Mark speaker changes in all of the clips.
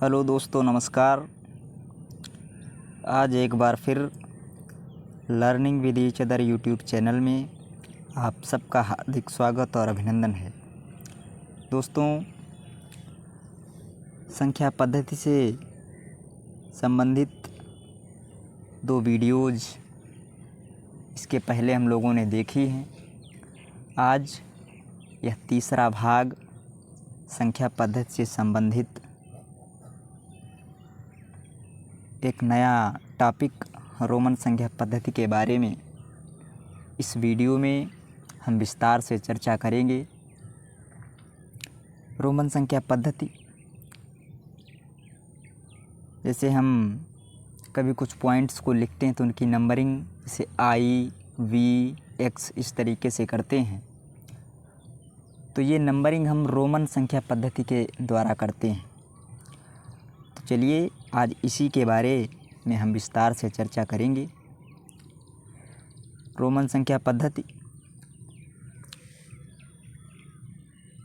Speaker 1: Hello दोस्तों, नमस्कार। आज एक बार फिर learning with each other YouTube channel में आप सबका हार्दिक स्वागत और अभिनंदन है। दोस्तों, संख्या पद्धति से संबंधित 2 वीडियोज़ इसके पहले हम लोगों ने देखी हैं। आज यह तीसरा भाग संख्या पद्धति से संबंधित एक नया टॉपिक रोमन संख्या पद्धति के बारे में इस वीडियो में हम विस्तार से चर्चा करेंगे। रोमन संख्या पद्धति, जैसे हम कभी कुछ पॉइंट्स को लिखते हैं तो उनकी नंबरिंग जैसे आई, वी, एक्स इस तरीके से करते हैं, तो ये नंबरिंग हम रोमन संख्या पद्धति के द्वारा करते हैं। तो चलिए आज इसी के बारे में हम विस्तार से चर्चा करेंगे। रोमन संख्या पद्धति,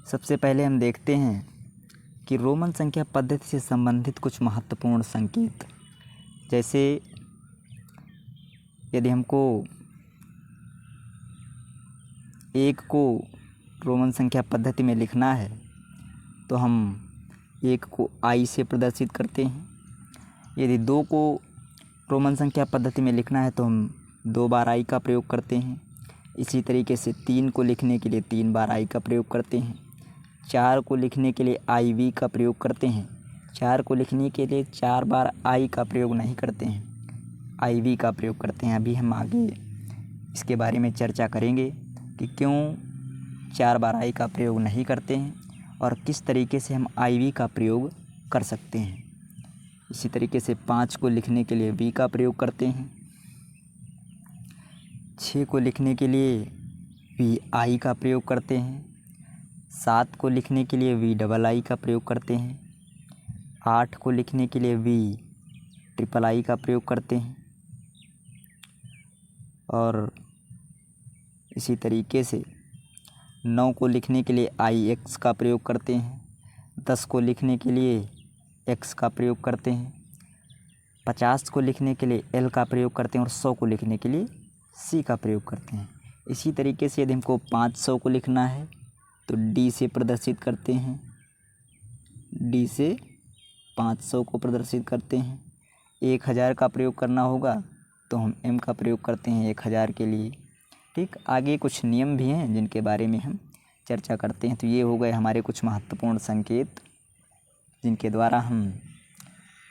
Speaker 1: सबसे पहले हम देखते हैं कि रोमन संख्या पद्धति से संबंधित कुछ महत्वपूर्ण संकेत, जैसे यदि हमको 1 को रोमन संख्या पद्धति में लिखना है तो हम 1 को आई से प्रदर्शित करते हैं। यदि 2 को रोमन संख्या पद्धति में लिखना है तो हम 2 बार आई का प्रयोग करते हैं। इसी तरीके से 3 को लिखने के लिए 3 बार आई का प्रयोग करते हैं। 4 को लिखने के लिए आई वी का प्रयोग करते हैं। 4 को लिखने के लिए 4 बार आई का प्रयोग नहीं करते हैं, आई वी का प्रयोग करते हैं। अभी हम आगे इसके बारे में चर्चा करेंगे कि क्यों 4 बार आई का प्रयोग नहीं करते हैं और किस तरीके से हम आई वी का प्रयोग कर सकते हैं। इसी तरीके से 5 को लिखने के लिए वी का प्रयोग करते हैं। 6 को लिखने के लिए वी आई का प्रयोग करते हैं। 7 को लिखने के लिए वी डबल आई का प्रयोग करते हैं। 8 को लिखने के लिए वी ट्रिपल आई का प्रयोग करते हैं। और इसी तरीके से 9 को लिखने के लिए आई एक्स का प्रयोग करते हैं। 10 को लिखने के लिए एक्स का प्रयोग करते हैं। 50 को लिखने के लिए एल का प्रयोग करते हैं और 100 को लिखने के लिए सी का प्रयोग करते हैं। इसी तरीके से यदि हमको 500 को लिखना है तो डी से प्रदर्शित करते हैं, डी से 500 को प्रदर्शित करते हैं। 1000 का प्रयोग करना होगा तो हम एम का प्रयोग करते हैं 1000 के लिए। ठीक, आगे कुछ नियम भी हैं जिनके बारे में हम चर्चा करते हैं। तो ये हो गए हमारे कुछ महत्वपूर्ण संकेत जिनके द्वारा हम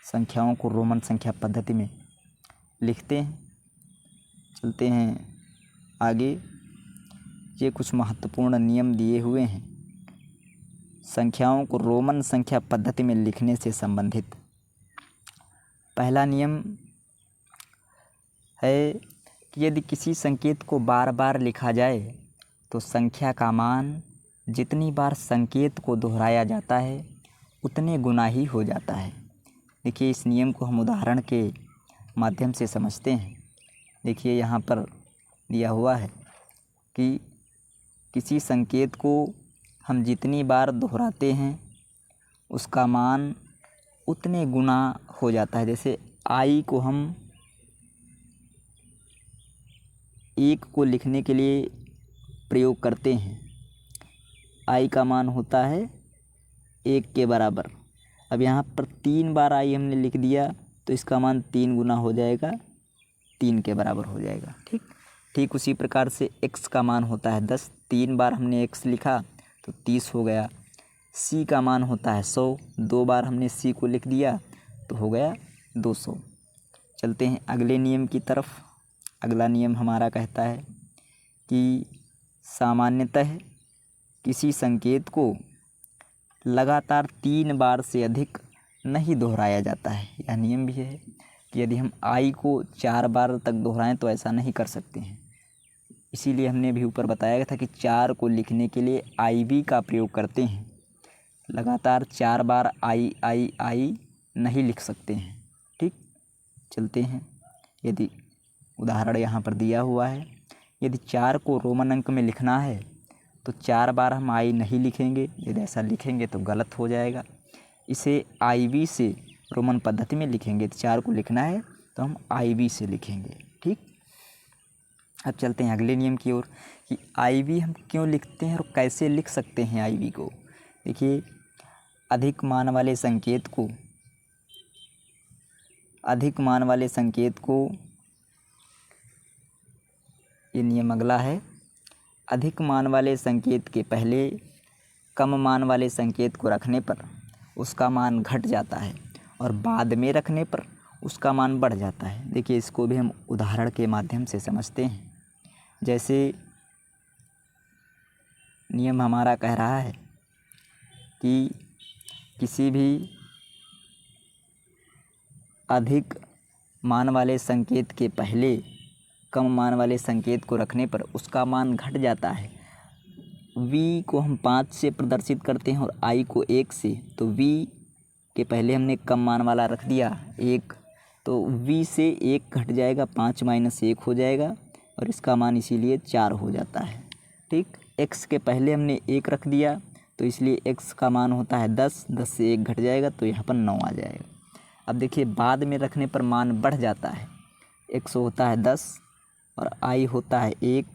Speaker 1: संख्याओं को रोमन संख्या पद्धति में लिखते हैं। चलते हैं आगे। ये कुछ महत्वपूर्ण नियम दिए हुए हैं संख्याओं को रोमन संख्या पद्धति में लिखने से संबंधित। पहला नियम है कि यदि किसी संकेत को बार बार लिखा जाए तो संख्या का मान जितनी बार संकेत को दोहराया जाता है उतने गुना ही हो जाता है। देखिए, इस नियम को हम उदाहरण के माध्यम से समझते हैं। देखिए, यहाँ पर दिया हुआ है कि किसी संकेत को हम जितनी बार दोहराते हैं उसका मान उतने गुना हो जाता है। जैसे आई को हम 1 को लिखने के लिए प्रयोग करते हैं, आई का मान होता है 1 के बराबर। अब यहाँ पर 3 बार आई हमने लिख दिया तो इसका मान 3 गुना हो जाएगा, 3 के बराबर हो जाएगा। ठीक उसी प्रकार से x का मान होता है 10। 3 बार हमने x लिखा तो 30 हो गया। c का मान होता है 100। 2 बार हमने c को लिख दिया तो हो गया 200। चलते हैं अगले नियम की तरफ। अगला नियम हमारा कहता है कि सामान्यतः किसी संकेत को लगातार 3 बार से अधिक नहीं दोहराया जाता है। यह नियम भी है कि यदि हम आई को 4 बार तक दोहराएं तो ऐसा नहीं कर सकते हैं। इसीलिए हमने भी ऊपर बताया था कि 4 को लिखने के लिए आई वी का प्रयोग करते हैं। लगातार 4 बार आई आई आई नहीं लिख सकते हैं। ठीक, चलते हैं। यदि उदाहरण यहाँ पर दिया हुआ है, यदि 4 को रोमन अंक में लिखना है तो 4 बार हम आई नहीं लिखेंगे। यदि ऐसा लिखेंगे तो गलत हो जाएगा। इसे IV से रोमन पद्धति में लिखेंगे। 4 को लिखना है तो हम IV से लिखेंगे। ठीक, अब चलते हैं अगले नियम की ओर कि IV हम क्यों लिखते हैं और कैसे लिख सकते हैं IV को। देखिए, अधिक मान वाले संकेत को ये नियम अगला है, अधिक मान वाले संकेत के पहले कम मान वाले संकेत को रखने पर उसका मान घट जाता है और बाद में रखने पर उसका मान बढ़ जाता है। देखिए, इसको भी हम उदाहरण के माध्यम से समझते हैं। जैसे नियम हमारा कह रहा है कि किसी भी अधिक मान वाले संकेत के पहले कम मान वाले संकेत को रखने पर उसका मान घट जाता है। v को हम 5 से प्रदर्शित करते हैं और i को 1 से, तो v के पहले हमने कम मान वाला रख दिया 1, तो v से 1 घट जाएगा, 5 - 1 हो जाएगा और इसका मान इसीलिए 4 हो जाता है। ठीक, x के पहले हमने 1 रख दिया तो इसलिए x का मान होता है 10, 10 से 1 घट जाएगा तो यहाँ पर 9 आ जाएगा। अब देखिए, बाद में रखने पर मान बढ़ जाता है। x होता है 10 और i होता है 1,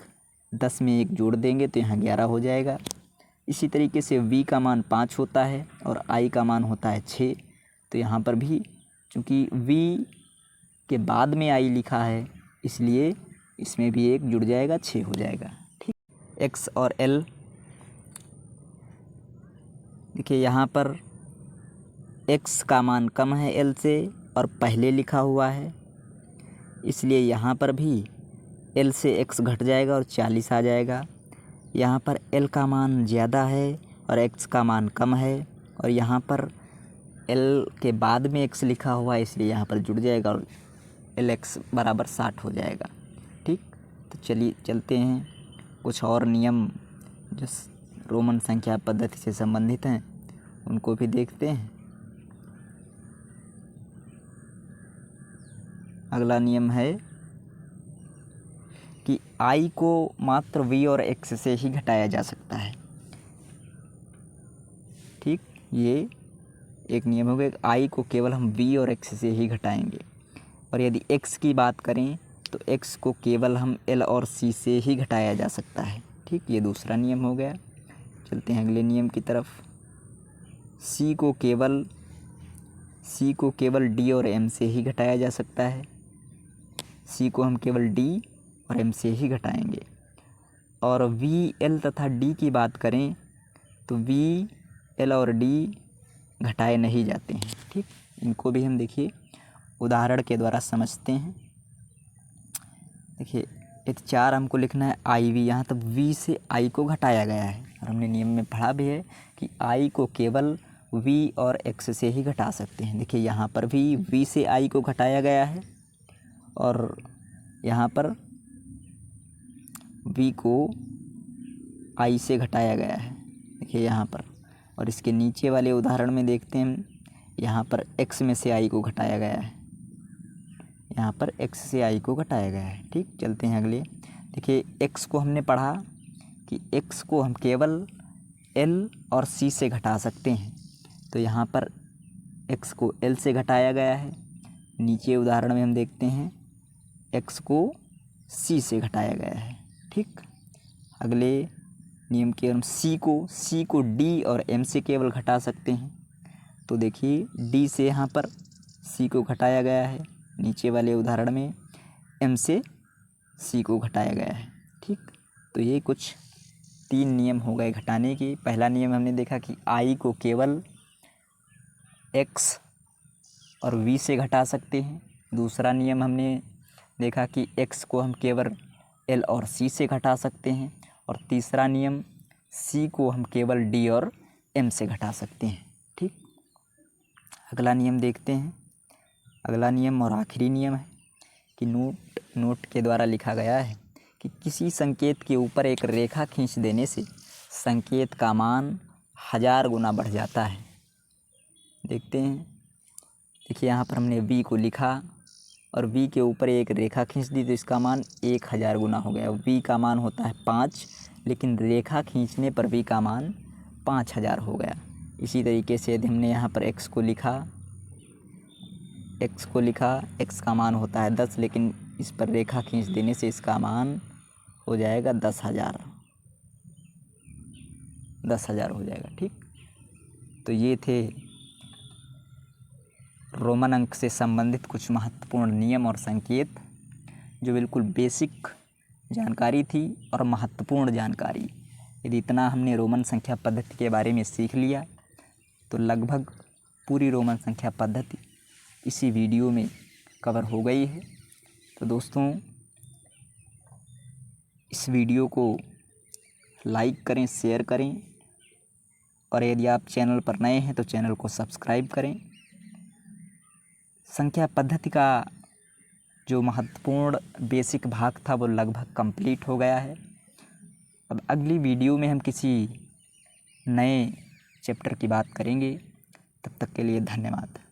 Speaker 1: 10 में 1 जोड़ देंगे तो यहाँ 11 हो जाएगा। इसी तरीके से v का मान 5 होता है और i का मान होता है 6, तो यहाँ पर भी चूँकि v के बाद में i लिखा है इसलिए इसमें भी 1 जुड़ जाएगा, 6 हो जाएगा। ठीक, x और l, देखिए यहाँ पर x का मान कम है l से और पहले लिखा हुआ है, इसलिए यहाँ पर भी l से x घट जाएगा और 40 आ जाएगा। यहाँ पर l का मान ज़्यादा है और x का मान कम है और यहाँ पर l के बाद में x लिखा हुआ है इसलिए यहाँ पर जुड़ जाएगा और lx बराबर 60 हो जाएगा। ठीक, तो चलिए चलते हैं कुछ और नियम जो रोमन संख्या पद्धति से संबंधित हैं उनको भी देखते हैं। अगला नियम है कि i को मात्र v और x से ही घटाया जा सकता है। ठीक, ये एक नियम हो गया, i को केवल हम v और x से ही घटाएंगे। और यदि x की बात करें तो x को केवल हम l और c से ही घटाया जा सकता है। ठीक, ये दूसरा नियम हो गया। चलते हैं अगले नियम की तरफ। c को केवल d और m से ही घटाया जा सकता है। c को हम केवल d और m से ही घटाएंगे। और v, l तथा d की बात करें तो v, l और d घटाए नहीं जाते हैं। ठीक, इनको भी हम देखिए उदाहरण के द्वारा समझते हैं। देखिए, यदि 4 हमको लिखना है IV, यहाँ तक v से i को घटाया गया है और हमने नियम में पढ़ा भी है कि i को केवल v और x से ही घटा सकते हैं। देखिए, यहाँ पर भी v से i को घटाया गया है और यहाँ पर v को i से घटाया गया है। देखिए यहाँ पर, और इसके नीचे वाले उदाहरण में देखते हैं, यहाँ पर x में से i को घटाया गया है, यहाँ पर x से i को घटाया गया है। ठीक, चलते हैं अगले। देखिए, x को हमने पढ़ा कि x को हम केवल l और c से घटा सकते हैं, तो यहाँ पर x को l से घटाया गया है। नीचे उदाहरण में हम देखते हैं x को c से घटाया गया है। ठीक, अगले नियम के हम c को d और m से केवल घटा सकते हैं, तो देखिए d से यहाँ पर c को घटाया गया है, नीचे वाले उदाहरण में m से c को घटाया गया है। ठीक, तो ये कुछ 3 नियम हो गए घटाने के। पहला नियम हमने देखा कि i को केवल x और v से घटा सकते हैं। दूसरा नियम हमने देखा कि x को हम केवल l और c से घटा सकते हैं। और तीसरा नियम c को हम केवल d और m से घटा सकते हैं। ठीक, अगला नियम देखते हैं। अगला नियम और आखिरी नियम है कि नोट के द्वारा लिखा गया है कि किसी संकेत के ऊपर एक रेखा खींच देने से संकेत का मान 1000 गुना बढ़ जाता है। देखते हैं, देखिए यहाँ पर हमने v को लिखा और v के ऊपर एक रेखा खींच दी तो इसका मान 1000 गुना हो गया। v का मान होता है 5, लेकिन रेखा खींचने पर v का मान 5000 हो गया। इसी तरीके से यदि हमने यहाँ पर x को लिखा, x का मान होता है 10, लेकिन इस पर रेखा खींच देने से इसका मान हो जाएगा 10,000 हो जाएगा। ठीक, तो ये थे रोमन अंक से संबंधित कुछ महत्वपूर्ण नियम और संकेत, जो बिल्कुल बेसिक जानकारी थी और महत्वपूर्ण जानकारी। यदि इतना हमने रोमन संख्या पद्धति के बारे में सीख लिया तो लगभग पूरी रोमन संख्या पद्धति इसी वीडियो में कवर हो गई है। तो दोस्तों, इस वीडियो को लाइक करें, शेयर करें, और यदि आप चैनल पर नए हैं तो चैनल को सब्सक्राइब करें। संख्या पद्धति का जो महत्वपूर्ण बेसिक भाग था वो लगभग कंप्लीट हो गया है। अब अगली वीडियो में हम किसी नए चैप्टर की बात करेंगे। तब तक के लिए धन्यवाद।